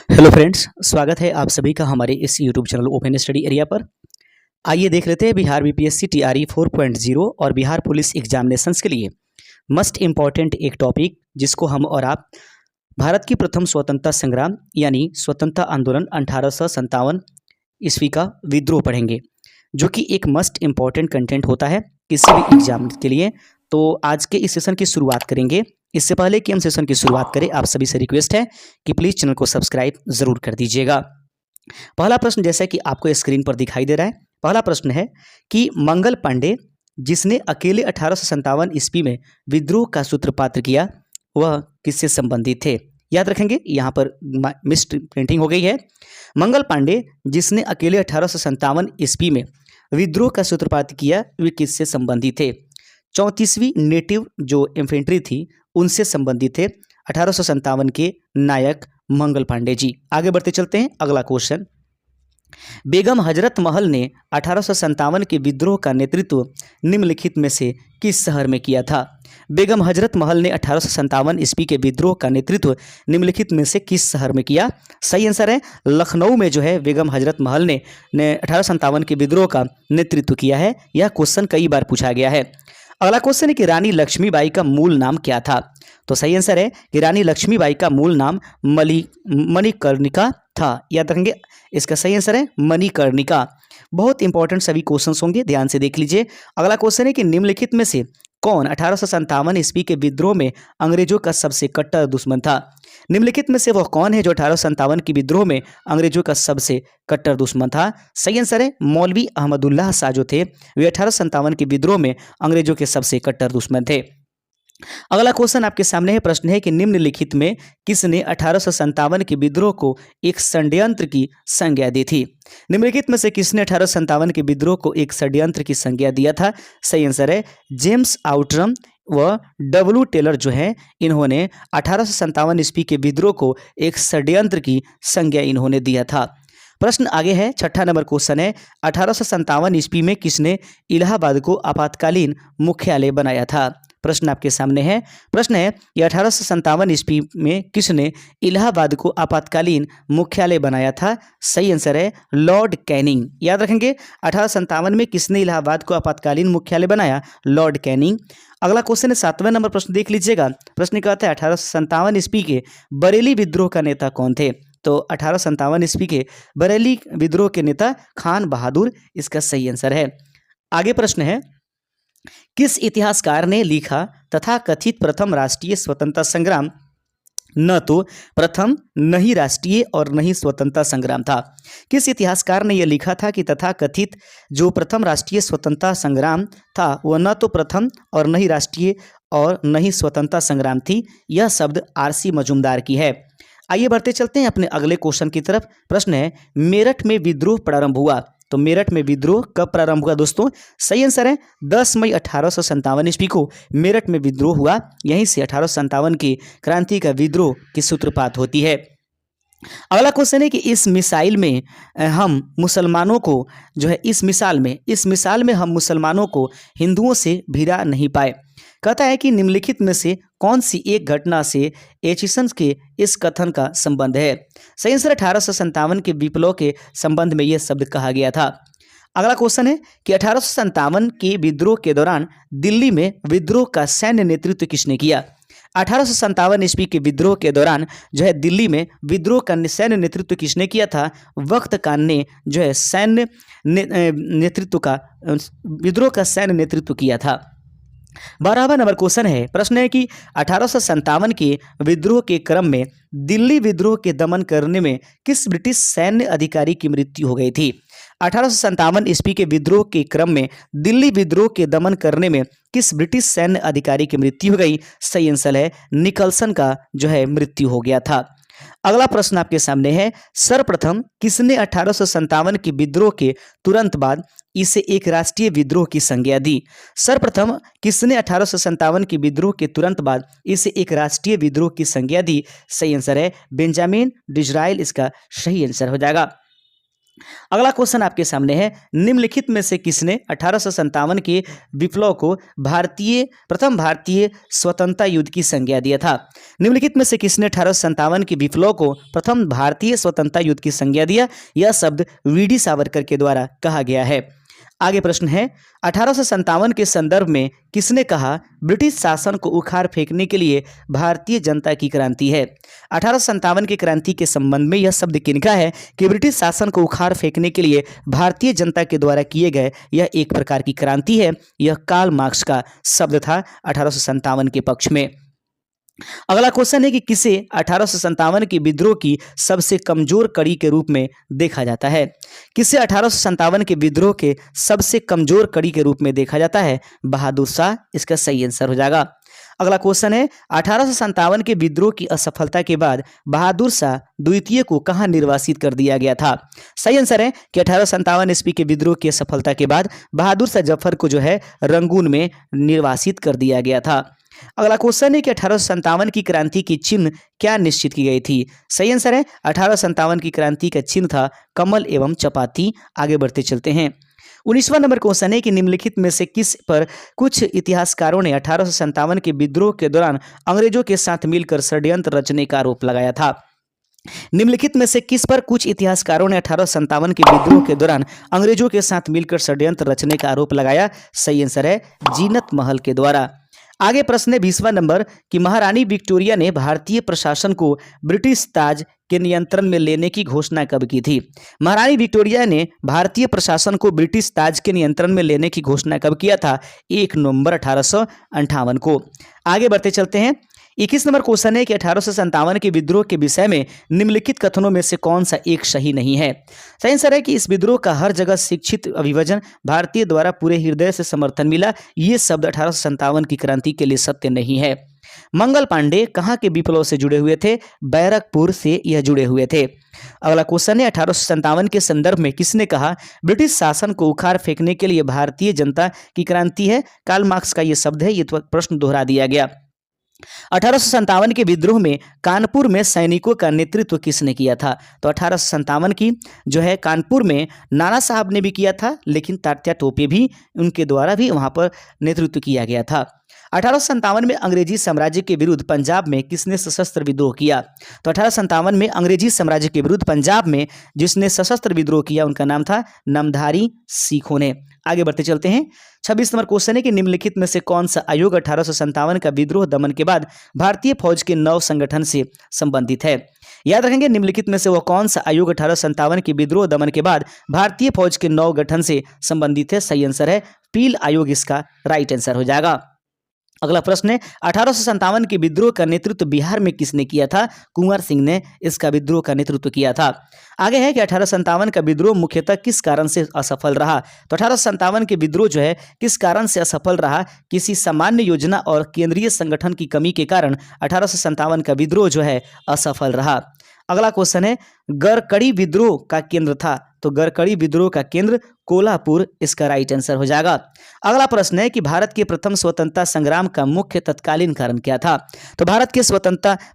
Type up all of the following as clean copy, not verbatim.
Hello friends, स्वागत है आप सभी का हमारे इस YouTube channel open study area पर। आइए देख लेते हैं बिहार बीपीएससी टीआरई 4.0 और बिहार पुलिस एग्जामिनेशंस के लिए मस्ट इम्पॉर्टेंट एक टॉपिक जिसको हम और आप भारत की प्रथम स्वतंत्रता संग्राम यानी स्वतंत्रता आंदोलन 1857 ईस्वी का विद्रोह पढ़ेंगे, जो कि एक मस्ट इम्पॉर्टेंट कंटेंट होता है किसी भी एग्जाम के लिए। तो आज के इस सेशन की शुरुआत करेंगे। इससे पहले कि हम सेशन की शुरुआत करें, आप सभी से रिक्वेस्ट है कि प्लीज़ चैनल को सब्सक्राइब ज़रूर कर दीजिएगा। पहला प्रश्न जैसा कि आपको स्क्रीन पर दिखाई दे रहा है, पहला प्रश्न है कि मंगल पांडे जिसने अकेले 1857 ईस्वी में विद्रोह का सूत्रपात किया, वह किससे संबंधित थे? याद रखेंगे, यहाँ पर मिस्ड प्रिंटिंग हो गई है। मंगल पांडे जिसने अकेले 1857 ईस्वी में विद्रोह का सूत्रपात किया, वे किससे संबंधित थे? 34वीं नेटिव जो इन्फेंट्री थी उनसे संबंधित थे 1857 के नायक मंगल पांडे जी। आगे बढ़ते चलते हैं, अगला क्वेश्चन। बेगम हजरत महल ने 1857 के विद्रोह का नेतृत्व निम्नलिखित में से किस शहर में किया था? बेगम हजरत महल ने 1857 ईस्वी के विद्रोह का नेतृत्व निम्नलिखित में से किस शहर में किया? सही आंसर है लखनऊ में जो है बेगम हजरत महल ने 1857 के विद्रोह का नेतृत्व किया है। यह क्वेश्चन कई बार पूछा गया है। अगला क्वेश्चन है कि रानी लक्ष्मीबाई का मूल नाम क्या था? तो सही आंसर है कि रानी लक्ष्मीबाई का मूल नाम मणिकर्णिका था। याद रखेंगे, इसका सही आंसर है मणिकर्णिका। बहुत इंपॉर्टेंट सभी क्वेश्चंस होंगे, ध्यान से देख लीजिए। अगला क्वेश्चन है कि निम्नलिखित में से कौन 1857 ईस्वी के विद्रोह में अंग्रेजों का सबसे कट्टर दुश्मन था? निम्नलिखित में से वह कौन है जो 1857 के विद्रोह में अंग्रेजों का सबसे कट्टर दुश्मन था? सही आंसर है मौलवी अहमदुल्लाह शाह जो थे, वे 1857 के विद्रोह में अंग्रेजों के सबसे कट्टर दुश्मन थे। अगला क्वेश्चन आपके सामने है, प्रश्न है कि निम्नलिखित में किसने 1857 के विद्रोह को एक षड्यंत्र की संज्ञा दी थी? निम्नलिखित में से किसने 1857 के विद्रोह को एक षड्यंत्र की संज्ञा दिया था? सही आंसर है जेम्स आउटरम व डब्ल्यू टेलर जो है, इन्होंने 1857 ईस्वी के विद्रोह को एक षड्यंत्र की संज्ञा इन्होंने दिया था। प्रश्न आगे है, छठा नंबर क्वेश्चन है, 1857 ईस्वी में किसने इलाहाबाद को आपातकालीन मुख्यालय बनाया था? प्रश्न आपके सामने है, प्रश्न है कि 1857 ईस्वी में किसने इलाहाबाद को आपातकालीन मुख्यालय बनाया था? सही आंसर है लॉर्ड कैनिंग। याद रखेंगे, 1857 में किसने इलाहाबाद को आपातकालीन मुख्यालय बनाया? Lord Canning. अगला क्वेश्चन है, 7वें नंबर प्रश्न देख लीजिएगा। प्रश्न कहता है 1857 ईस्वी के बरेली विद्रोह का नेता कौन थे? तो 1857 ईस्वी के बरेली विद्रोह के नेता खान बहादुर इसका सही आंसर है। आगे प्रश्न है, किस इतिहासकार ने लिखा तथा कथित प्रथम राष्ट्रीय स्वतंत्रता संग्राम न तो प्रथम न ही राष्ट्रीय और न ही स्वतंत्रता संग्राम था? किस इतिहासकार ने यह लिखा था कि तथा कथित जो प्रथम राष्ट्रीय स्वतंत्रता संग्राम था वह न तो प्रथम और न ही राष्ट्रीय और न ही स्वतंत्रता संग्राम थी? यह शब्द आरसी मजूमदार की है। आइए बढ़ते चलते हैं अपने अगले क्वेश्चन की तरफ। प्रश्न है, मेरठ में विद्रोह प्रारंभ हुआ। तो मेरठ में विद्रोह कब प्रारंभ हुआ दोस्तों? सही आंसर है 10 मई 1857 ईस्वी को मेरठ में विद्रोह हुआ। यहीं से 1857 की क्रांति का विद्रोह की सूत्रपात होती है। अगला क्वेश्चन है कि इस मिसाइल में हम मुसलमानों को जो है इस मिसाल में हम मुसलमानों को हिंदुओं से भिड़ा नहीं पाए। कहता है कि निम्नलिखित में से कौन सी एक घटना से एचिसन के इस कथन का संबंध है? सही आंसर 1857 के विप्लव के संबंध में यह शब्द कहा गया था। अगला क्वेश्चन है कि 1857 के विद्रोह के दौरान दिल्ली में विद्रोह का सैन्य नेतृत्व किसने किया? 1857 ईस्वी के विद्रोह के दौरान जो है दिल्ली में विद्रोह का सैन्य नेतृत्व किसने किया था? वक्त खान ने जो है सैन्य नेतृत्व का विद्रोह का सैन्य नेतृत्व किया था। 12वां नंबर क्वेश्चन है, प्रश्न है कि 1857 के विद्रोह के क्रम में दिल्ली विद्रोह के दमन करने में किस ब्रिटिश सैन्य अधिकारी की मृत्यु हो गई थी? 1857 ईस्वी के विद्रोह के क्रम में दिल्ली विद्रोह के दमन करने में किस ब्रिटिश सैन्य अधिकारी की मृत्यु हो गई? सही आंसर है निकलसन का जो है मृत्यु हो गया था। अगला प्रश्न आपके सामने है, सर्वप्रथम किसने 1857 के विद्रोह के तुरंत बाद इसे एक राष्ट्रीय विद्रोह की संज्ञा दी? सर्वप्रथम किसने 1857 के विद्रोह के तुरंत बाद इसे एक राष्ट्रीय विद्रोह की संज्ञा दी? सही आंसर है बेंजामिन डिजराइल, इसका सही आंसर हो जाएगा। अगला क्वेश्चन आपके सामने है, निम्नलिखित में से किसने 1857 के विप्लव को प्रथम भारतीय स्वतंत्रता युद्ध की संज्ञा दिया था? निम्नलिखित में से किसने 1857 के विप्लव को प्रथम भारतीय स्वतंत्रता युद्ध की संज्ञा दिया? यह शब्द वीडी सावरकर के द्वारा कहा गया है। आगे प्रश्न है, 1857 के संदर्भ में किसने कहा ब्रिटिश शासन को उखाड़ फेंकने के लिए भारतीय जनता की क्रांति है? 1857 की क्रांति के संबंध में यह शब्द किनका है कि ब्रिटिश शासन को उखाड़ फेंकने के लिए भारतीय जनता के द्वारा किए गए यह एक प्रकार की क्रांति है। यह कार्ल मार्क्स का शब्द था 1857 के पक्ष में। अगला क्वेश्चन है कि किसे 1857 के विद्रोह की सबसे कमजोर कड़ी के रूप में देखा जाता है? किसे 1857 के विद्रोह के सबसे कमजोर कड़ी के रूप में देखा जाता है? बहादुर शाह इसका सही आंसर हो जाएगा। अगला क्वेश्चन है, 1857 के विद्रोह की असफलता के बाद बहादुर शाह द्वितीय को कहां निर्वासित कर दिया गया था? सही आंसर है कि 1857 ईस्वी के विद्रोह की असफलता के बाद बहादुर शाह जफर को जो है रंगून में निर्वासित कर दिया गया था। अगला क्वेश्चन है कि 1857 की क्रांति की चिन्ह क्या निश्चित की गई थी? सही आंसर है 1857 की क्रांति का चिन्ह था कमल एवं चपाती। आगे बढ़ते चलते हैं। 19वां नंबर क्वेश्चन है कि निम्नलिखित में से किस पर कुछ इतिहासकारों ने 1857 के विद्रोह के दौरान अंग्रेजों के साथ मिलकर षड्यंत्र रचने का आरोप लगाया था? निम्नलिखित में से किस पर कुछ इतिहासकारों ने 1857 के विद्रोह के दौरान अंग्रेजों के साथ मिलकर षड्यंत्र रचने का आरोप लगाया? सही आंसर है जीनत महल के द्वारा। आगे प्रश्न है 20वां नंबर कि महारानी विक्टोरिया ने भारतीय प्रशासन को ब्रिटिश ताज के नियंत्रण में लेने की घोषणा कब की थी? महारानी विक्टोरिया ने भारतीय प्रशासन को ब्रिटिश ताज के नियंत्रण में लेने की घोषणा कब किया था? 1 नवंबर 1858 को। आगे बढ़ते चलते हैं। 21 नंबर क्वेश्चन है कि 1857 के विद्रोह के विषय में निम्नलिखित कथनों में से कौन सा एक सही नहीं है? सही आंसर है कि इस विद्रोह का हर जगह शिक्षित अभिवजन भारतीय द्वारा पूरे हृदय से समर्थन मिला। ये शब्द 1857 की क्रांति के लिए सत्य नहीं है। मंगल पांडे कहाँ के विप्लव से जुड़े हुए थे? बैरकपुर से यह जुड़े हुए थे। अगला क्वेश्चन है 1857 के संदर्भ में किसने कहा ब्रिटिश शासन को उखाड़ फेंकने के लिए भारतीय जनता की क्रांति है? कार्ल मार्क्स का यह शब्द है। ये प्रश्न दोहरा दिया गया। 1857 के विद्रोह में कानपुर में सैनिकों का नेतृत्व किसने किया था? तो 1857 की जो है कानपुर में नाना साहब ने भी किया था, लेकिन तात्या टोपे भी उनके द्वारा भी वहां पर नेतृत्व किया गया था। 1857 में अंग्रेजी साम्राज्य के विरुद्ध पंजाब में किसने सशस्त्र विद्रोह किया? तो 1857 में अंग्रेजी साम्राज्य के विरुद्ध पंजाब में जिसने सशस्त्र विद्रोह किया उनका नाम था नामधारी सिखों ने। आगे बढ़ते चलते हैं। 26 नंबर क्वेश्चन है कि निम्नलिखित में से कौन सा आयोग 1857 का विद्रोह दमन के बाद भारतीय फौज के नव संगठन से संबंधित है? याद रखेंगे निम्नलिखित में से वह कौन सा आयोग 1857 के विद्रोह दमन के बाद भारतीय फौज के नव गठन से संबंधित है? सही आंसर है पील आयोग इसका राइट आंसर हो जाएगा। अगला प्रश्न है 1857 के विद्रोह का नेतृत्व बिहार में किसने किया था? कुंवर सिंह ने इसका विद्रोह का नेतृत्व किया था। आगे है कि 1857 का विद्रोह मुख्यतः किस कारण से असफल रहा? तो 1857 के विद्रोह जो है किस कारण से असफल रहा? किसी सामान्य योजना और केंद्रीय संगठन की कमी के कारण 1857 का विद्रोह जो है असफल रहा। अगला क्वेश्चन है गरकड़ी विद्रोह का केंद्र था? तो गरकड़ी विद्रोह का केंद्र कोल्हापुर इसका राइट आंसर हो जाएगा। अगला प्रश्न है कि भारत के प्रथम स्वतंत्रता संग्राम का मुख्य तत्कालीन कारण क्या था? तो भारत के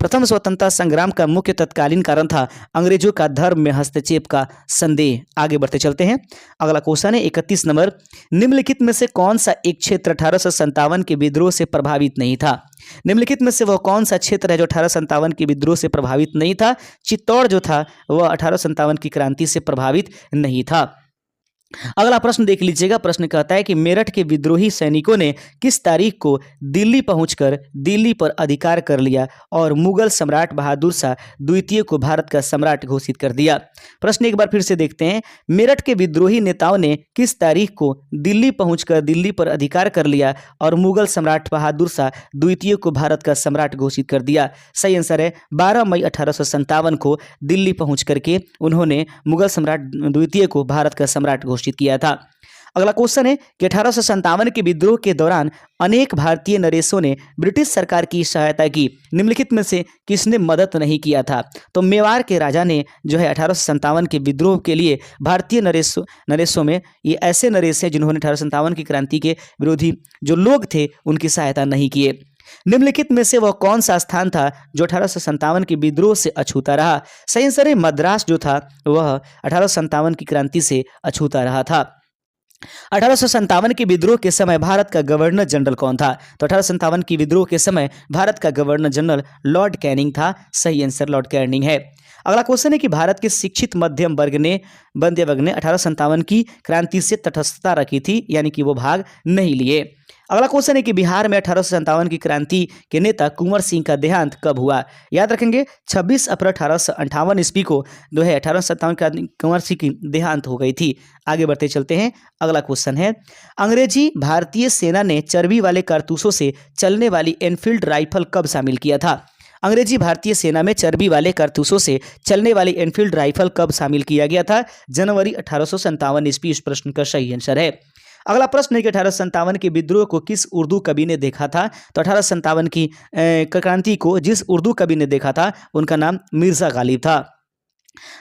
प्रथम स्वतंत्रता संग्राम का मुख्य तत्कालीन कारण था अंग्रेजों का धर्म में हस्तक्षेप का संदेह। आगे बढ़ते चलते हैं। अगला क्वेश्चन है 31 नंबर निम्नलिखित में से कौन सा एक क्षेत्र 1857 के विद्रोह से प्रभावित नहीं था? निम्नलिखित में से वह कौन सा क्षेत्र है जो 1857 के विद्रोह से प्रभावित नहीं था? चित्तौड़ जो था वह 1857 की क्रांति से प्रभावित नहीं था। अगला प्रश्न देख लीजिएगा। प्रश्न कहता है कि मेरठ के विद्रोही सैनिकों ने किस तारीख को दिल्ली पहुंचकर दिल्ली पर अधिकार कर लिया और मुगल सम्राट बहादुर शाह द्वितीय को भारत का सम्राट घोषित कर दिया? प्रश्न एक बार फिर से देखते हैं। मेरठ के विद्रोही नेताओं ने किस तारीख को दिल्ली पहुंचकर दिल्ली पर अधिकार कर लिया और मुगल सम्राट बहादुर शाह द्वितीय को भारत का सम्राट घोषित कर दिया? सही आंसर है 12 मई 1857 को दिल्ली पहुंच करके उन्होंने मुगल सम्राट द्वितीय को भारत का सम्राट घोषित किया था। अगला क्वेश्चन है कि 1857 के विद्रोह के दौरान अनेक भारतीय नरेशों ने ब्रिटिश सरकार की सहायता की। निम्नलिखित में से किसने मदद नहीं किया था? तो मेवाड़ के राजा ने जो है 1857 के विद्रोह के लिए भारतीय नरेशों में ये ऐसे नरेश हैं जिन्होंने 1857 की क्रांति के विरोधी जो लोग थे उनकी सहायता नहीं किए। निम्नलिखित में से वह कौन सा स्थान था जो 1857 के विद्रोह से अछूता रहा? सही आंसर है मद्रास जो था वह 1857 की क्रांति से अछूता रहा था। 1857 के विद्रोह के समय भारत का गवर्नर जनरल कौन था? तो 1857 की विद्रोह के समय भारत का गवर्नर जनरल लॉर्ड कैनिंग था। सही आंसर लॉर्ड कैनिंग है। अगला क्वेश्चन है कि भारत के शिक्षित मध्यम वर्ग ने 1857 की क्रांति से तटस्थता रखी थी, यानी कि वो भाग नहीं लिए। अगला क्वेश्चन है कि बिहार में 1857 की क्रांति के नेता कुंवर सिंह का देहांत कब हुआ? याद रखेंगे 26 अप्रैल 1858 ईस्वी को जो है 1857 का कुंवर सिंह की देहांत हो गई थी। आगे बढ़ते चलते हैं। अगला क्वेश्चन है अंग्रेजी भारतीय सेना ने चर्बी वाले कारतूसों से चलने वाली एनफील्ड राइफल कब शामिल किया था? अंग्रेजी भारतीय सेना में चर्बी वाले कारतूसों से चलने वाली एनफील्ड राइफल कब शामिल किया गया था? जनवरी 1857 ईस्वी। इस प्रश्न का सही आंसर है। अगला प्रश्न है कि 1857 के विद्रोह को किस उर्दू कवि ने देखा था? तो 1857 की क्रांति को जिस उर्दू कवि ने देखा था उनका नाम मिर्जा गालिब था।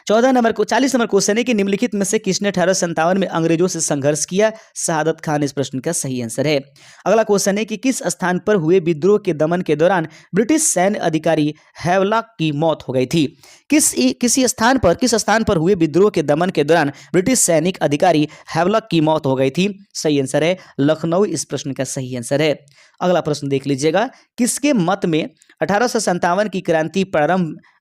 40 नंबर क्वेश्चन है कि निम्नलिखित में से किसने 1857 में अंग्रेजों से संघर्ष किया? शहादत खान। इस प्रश्न का सही आंसर है। अगला क्वेश्चन है कि किस स्थान पर हुए विद्रोह के दमन के दौरान ब्रिटिश सैन्य अधिकारी हैवलॉक की मौत हो गई थी? किस स्थान पर हुए विद्रोह के दमन के दौरान ब्रिटिश सैनिक अधिकारी हैवलॉक की मौत हो गई थी? सही आंसर है लखनऊ। इस प्रश्न का सही आंसर है। अगला प्रश्न देख लीजिएगा। किसके मत में 1857 की क्रांति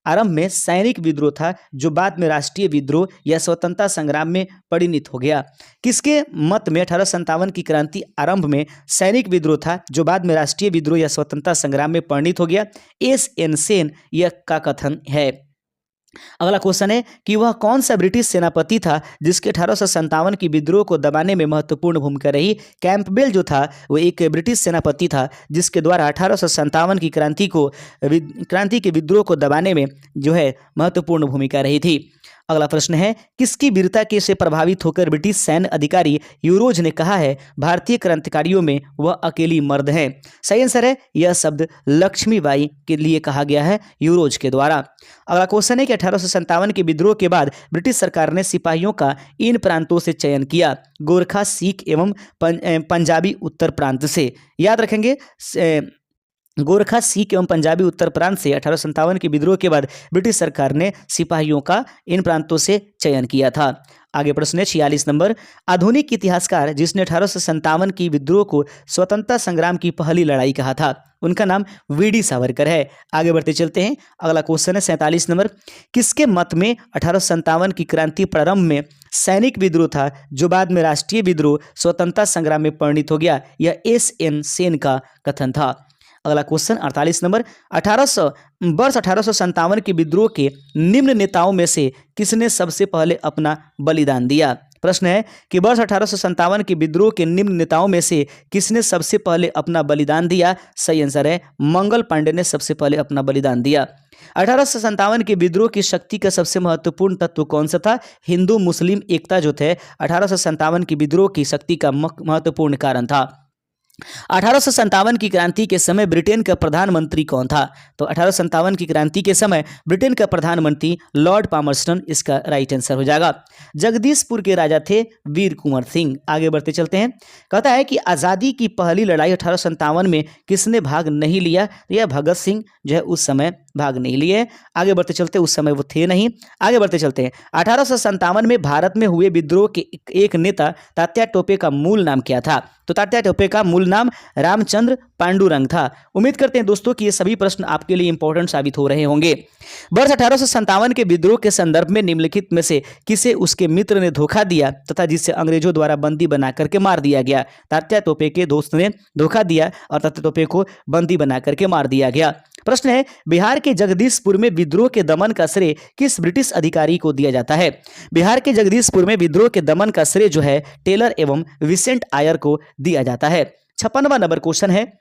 आरंभ में सैनिक विद्रोह था जो बाद में राष्ट्रीय विद्रोह या स्वतंत्रता संग्राम में परिणत हो गया? किसके मत में 1857 की क्रांति आरंभ में सैनिक विद्रोह था जो बाद में राष्ट्रीय विद्रोह या स्वतंत्रता संग्राम में परिणत हो गया? एस.एन. सेन यह का कथन है। अगला क्वेश्चन है कि वह कौन सा ब्रिटिश सेनापति था जिसके 1857 की विद्रोह को दबाने में महत्वपूर्ण भूमिका रही? कैंपबेल जो था वो एक ब्रिटिश सेनापति था जिसके द्वारा 1857 की क्रांति के विद्रोह को दबाने में जो है महत्वपूर्ण भूमिका रही थी। अगला प्रश्न है किसकी वीरता के से प्रभावित होकर ब्रिटिश सैन्य अधिकारी यूरोज ने कहा है भारतीय क्रांतिकारियों में वह अकेली मर्द हैं? सही आंसर है यह शब्द लक्ष्मीबाई के लिए कहा गया है यूरोज के द्वारा। अगला क्वेश्चन है कि 1857 के विद्रोह के बाद ब्रिटिश सरकार ने सिपाहियों का इन प्रांतों से चयन किया? गोरखा, सिख एवं पंजाबी उत्तर प्रांत से। याद रखेंगे गोरखा, सिख एवं पंजाबी उत्तर प्रांत से 1857 के विद्रोह के बाद ब्रिटिश सरकार ने सिपाहियों का इन प्रांतों से चयन किया था। आगे प्रश्न है 46 नंबर। आधुनिक इतिहासकार जिसने 1857 की विद्रोह को स्वतंत्रता संग्राम की पहली लड़ाई कहा था उनका नाम वी.डी. सावरकर है। आगे बढ़ते चलते हैं। अगला क्वेश्चन है 47 नंबर। किसके मत में 1857 की क्रांति प्रारंभ में सैनिक विद्रोह था जो बाद में राष्ट्रीय विद्रोह स्वतंत्रता संग्राम में परिणत हो गया? यह एस.एन. सेन का कथन था। अगला क्वेश्चन 48 नंबर। 1857 के विद्रोह के निम्न नेताओं में से किसने सबसे पहले अपना बलिदान दिया? प्रश्न है कि वर्ष 1857 के विद्रोह के निम्न नेताओं में से किसने सबसे पहले अपना बलिदान दिया? सही आंसर है मंगल पांडे ने सबसे पहले अपना बलिदान दिया। 1857 के विद्रोह की शक्ति का सबसे महत्वपूर्ण तत्व कौन सा था? हिंदू मुस्लिम एकता जो थे 1857 की विद्रोह की शक्ति का महत्वपूर्ण कारण था। 1857 की क्रांति के समय ब्रिटेन का प्रधानमंत्री कौन था? तो 1857 की क्रांति के समय ब्रिटेन का प्रधानमंत्री लॉर्ड पामरस्टन इसका राइट आंसर हो जाएगा। जगदीशपुर के राजा थे वीर कुंवर सिंह। आगे बढ़ते चलते हैं। कहता है कि आज़ादी की पहली लड़ाई 1857 में किसने भाग नहीं लिया? यह भगत सिंह जो है उस समय भाग नहीं लिए। आगे बढ़ते चलते उस समय वो थे नहीं। आगे बढ़ते चलते हैं। 1857 में भारत में हुए विद्रोह के एक नेता तात्या टोपे का मूल नाम क्या था? तो तात्या टोपे का मूल नाम रामचंद्र पांडुरंग था। उम्मीद करते हैं दोस्तों कि ये सभी प्रश्न आपके लिए इंपॉर्टेंट साबित हो रहे होंगे। वर्ष 1857 के विद्रोह के संदर्भ में निम्नलिखित में से किसे उसके मित्र ने धोखा दिया तथा जिसे अंग्रेजों द्वारा बंदी बना करके मार दिया गया? तात्या टोपे के दोस्त ने धोखा दिया और तात्या टोपे को बंदी बना करके मार दिया गया। प्रश्न है बिहार के जगदीशपुर में विद्रोह के दमन का श्रेय किस ब्रिटिश अधिकारी को दिया जाता है? बिहार के जगदीशपुर में विद्रोह के दमन का श्रेय जो है टेलर एवं विसेंट आयर को दिया जाता है। 56वां नंबर क्वेश्चन है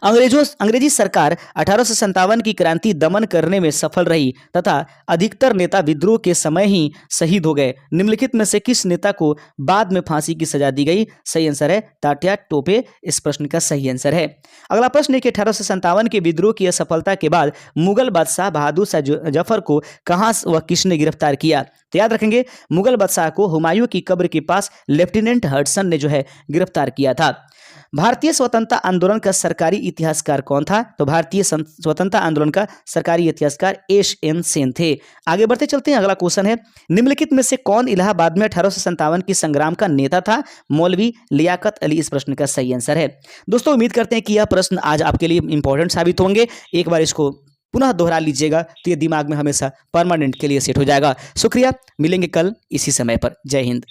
अंग्रेजी सरकार 1857 की क्रांति दमन करने में सफल रही तथा अधिकतर नेता विद्रोह के समय ही शहीद हो गए। निम्नलिखित में से किस नेता को बाद में फांसी की सजा दी गई? सही आंसर है तात्या टोपे। इस प्रश्न का सही आंसर है। अगला प्रश्न है कि 1857 के विद्रोह की असफलता के बाद मुगल बादशाह बहादुर शाह जफर को कहां व किसने गिरफ्तार किया? तो याद रखेंगे मुगल बादशाह को हुमायूं की कब्र के पास लेफ्टिनेंट हडसन ने जो है गिरफ्तार किया था। भारतीय स्वतंत्रता आंदोलन का सरकारी इतिहासकार कौन था? तो भारतीय स्वतंत्रता आंदोलन का सरकारी इतिहासकार एस एन सेन थे। आगे बढ़ते चलते हैं, अगला क्वेश्चन है, निम्नलिखित में से कौन इलाहाबाद में 1857 की संग्राम का नेता था? मौलवी लियाकत अली इस प्रश्न का सही आंसर है। दोस्तों उम्मीद करते हैं कि यह प्रश्न आज आपके लिए इंपॉर्टेंट साबित होंगे। एक बार इसको पुनः दोहरा लीजिएगा तो ये दिमाग में हमेशा परमानेंट के लिए सेट हो जाएगा। शुक्रिया, मिलेंगे कल इसी समय पर। जय हिंद।